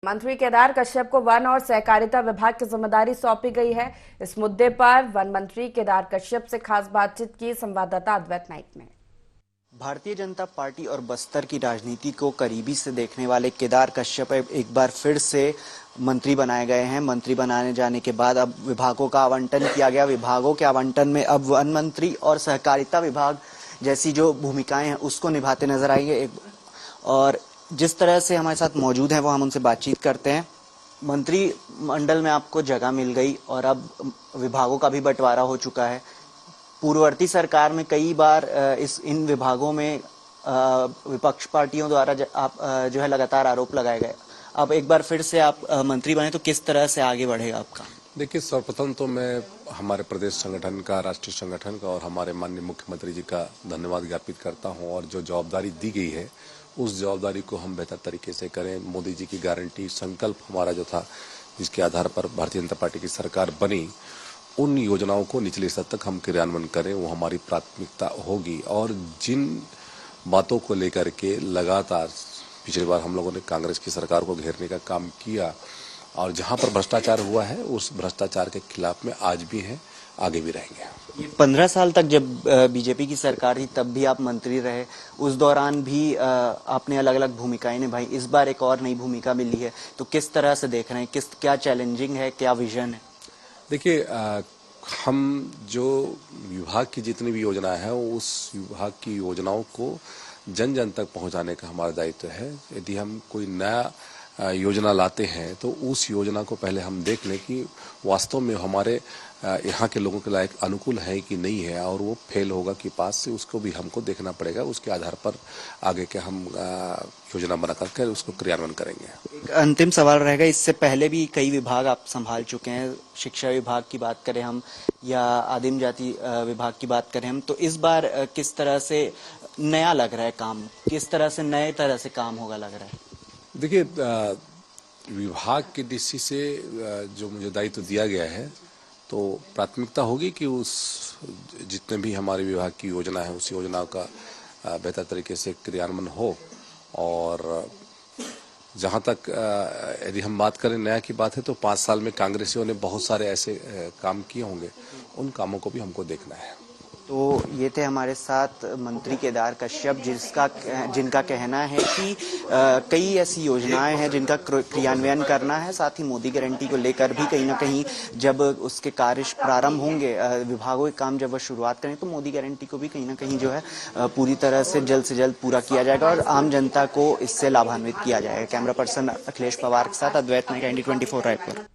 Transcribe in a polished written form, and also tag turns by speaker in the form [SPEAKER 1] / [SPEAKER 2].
[SPEAKER 1] मंत्री केदार कश्यप को वन और सहकारिता विभाग की जिम्मेदारी सौंपी गई है। इस मुद्दे पर वन मंत्री केदार कश्यप से खास बातचीत की संवाददाता अद्वैत नाइक ने।
[SPEAKER 2] भारतीय जनता पार्टी और बस्तर की राजनीति को करीबी से देखने वाले केदार कश्यप एक बार फिर से मंत्री बनाए गए हैं। मंत्री बनाने जाने के बाद अब विभागों का आवंटन किया गया। विभागों के आवंटन में अब वन मंत्री और सहकारिता विभाग जैसी जो भूमिकाएं हैं उसको निभाते नजर आएंगे। और जिस तरह से हमारे साथ मौजूद हैं वो हम उनसे बातचीत करते हैं। मंत्री मंडल में आपको जगह मिल गई और अब विभागों का भी बंटवारा हो चुका है। पूर्ववर्ती सरकार में कई बार इन विभागों में विपक्ष पार्टियों द्वारा आप जो है लगातार आरोप लगाए गए। अब एक बार फिर से आप मंत्री बने तो किस तरह से आगे बढ़ेगा आपका?
[SPEAKER 3] देखिए, सर्वप्रथम तो मैं हमारे प्रदेश संगठन का, राष्ट्रीय संगठन का और हमारे माननीय मुख्यमंत्री जी का धन्यवाद ज्ञापित करता हूं। और जो जवाबदारी दी गई है उस जवाबदारी को हम बेहतर तरीके से करें। मोदी जी की गारंटी, संकल्प हमारा जो था, जिसके आधार पर भारतीय जनता पार्टी की सरकार बनी, उन योजनाओं को निचले स्तर तक हम क्रियान्वयन करें, वो हमारी प्राथमिकता होगी। और जिन बातों को लेकर के लगातार पिछली बार हम लोगों ने कांग्रेस की सरकार को घेरने का काम किया और जहां पर भ्रष्टाचार हुआ है उस भ्रष्टाचार के खिलाफ में आज भी हैं, आगे भी रहेंगे।
[SPEAKER 2] ये 15 साल तक जब बीजेपी की सरकार थी तब भी आप मंत्री रहे, उस दौरान भी आपने अलग अलग भूमिकाएं निभाई। इस बार एक और नई भूमिका मिली है तो किस तरह से देख रहे हैं? क्या चैलेंजिंग है, क्या विजन है?
[SPEAKER 3] देखिए, हम जो विभाग की जितनी भी योजना है उस विभाग की योजनाओं को जन जन तक पहुंचाने का हमारा दायित्व है। यदि हम कोई नया योजना लाते हैं तो उस योजना को पहले हम देख लें कि वास्तव में हमारे यहाँ के लोगों के लायक अनुकूल है कि नहीं है, और वो फेल होगा कि पास से, उसको भी हमको देखना पड़ेगा। उसके आधार पर आगे के हम योजना बना करके उसको क्रियान्वयन करेंगे।
[SPEAKER 2] एक अंतिम सवाल रहेगा, इससे पहले भी कई विभाग आप संभाल चुके हैं। शिक्षा विभाग की बात करें हम या आदिम जाति विभाग की बात करें हम, तो इस बार किस तरह से नया लग रहा है काम? किस तरह से नए तरह से काम होगा लग रहा है?
[SPEAKER 3] देखिए, विभाग की दृष्टि से जो मुझे दायित्व दिया गया है तो प्राथमिकता होगी कि उस जितने भी हमारे विभाग की योजना है उस योजना का बेहतर तरीके से क्रियान्वयन हो। और जहां तक यदि हम बात करें नया की बात है तो 5 साल में कांग्रेसियों ने बहुत सारे ऐसे काम किए होंगे, उन कामों को भी हमको देखना है।
[SPEAKER 2] तो ये थे हमारे साथ मंत्री केदार कश्यप, जिनका कहना है कि कई ऐसी योजनाएं हैं जिनका क्रियान्वयन करना है। साथ ही मोदी गारंटी को लेकर भी कहीं ना कहीं जब उसके कार्य प्रारंभ होंगे, विभागों के काम जब वह शुरुआत करें तो मोदी गारंटी को भी कहीं ना कहीं जो है पूरी तरह से जल्द पूरा किया जाएगा और आम जनता को इससे लाभान्वित किया जाएगा। कैमरा पर्सन अखिलेश पवार के साथ अद्वैत नाइक, ND24 रायपुर।